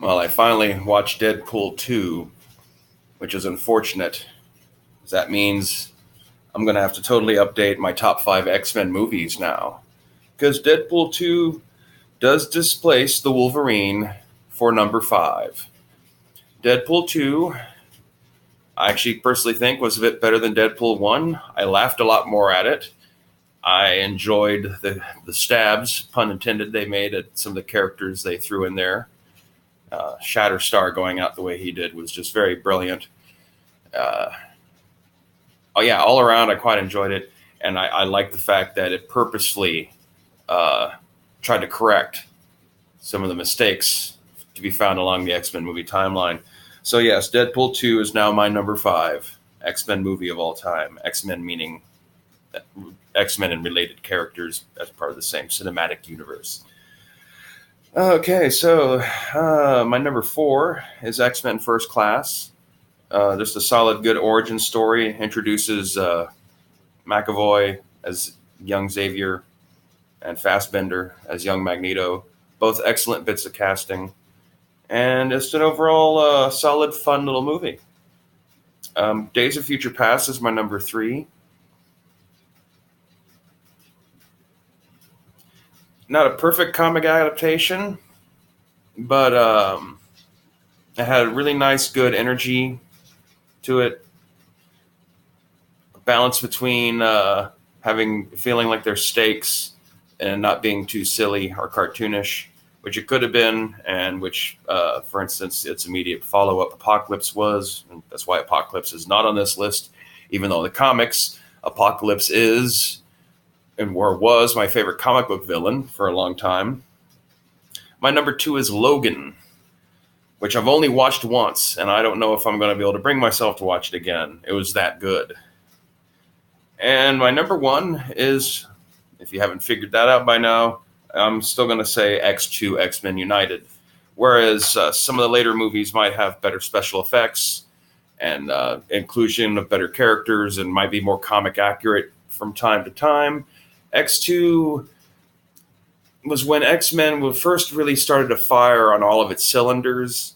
Well, I finally watched Deadpool 2, which is unfortunate. That means I'm going to have to totally update my top 5 X-Men movies now. Because Deadpool 2 does displace the Wolverine for number 5. Deadpool 2, I actually personally think was a bit better than Deadpool 1. I laughed a lot more at it. I enjoyed the stabs, pun intended, they made at some of the characters they threw in there. Shatterstar going out the way he did was just very brilliant. Uh, oh yeah, all around I quite enjoyed it, and I like the fact that it purposefully tried to correct some of the mistakes to be found along the X-Men movie timeline. So yes, Deadpool 2 is now my number 5 X-Men movie of all time. X-Men meaning X-Men and related characters as part of the same cinematic universe. Okay, so my number 4 is X-Men First Class. Just a solid, good origin story. Introduces McAvoy as young Xavier and Fassbender as young Magneto. Both excellent bits of casting. And just an overall solid, fun little movie. Days of Future Past is my number 3. Not a perfect comic adaptation, but it had a really nice, good energy to it. A balance between feeling like there's stakes and not being too silly or cartoonish, which it could have been, and which, for instance, its immediate follow-up, Apocalypse, was. And that's why Apocalypse is not on this list, even though in the comics, Apocalypse is and was my favorite comic book villain for a long time. My number 2 is Logan, which I've only watched once, and I don't know if I'm going to be able to bring myself to watch it again. It was that good. And my number 1 is, if you haven't figured that out by now, I'm still going to say X2, X-Men United. Whereas some of the later movies might have better special effects and inclusion of better characters and might be more comic accurate from time to time, X2 was when X-Men first really started to fire on all of its cylinders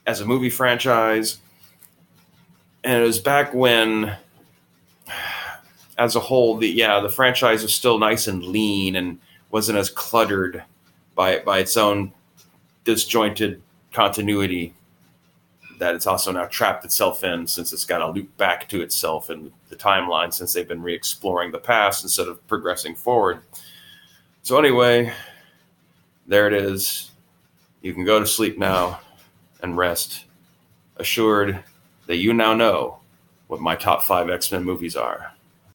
as a movie franchise. And it was back when, as a whole, the franchise was still nice and lean and wasn't as cluttered by its own disjointed continuity that it's also now trapped itself in, since it's got to loop back to itself in the timeline, since they've been re-exploring the past instead of progressing forward. So anyway, there it is. You can go to sleep now and rest, assured that you now know what my top 5 X-Men movies are.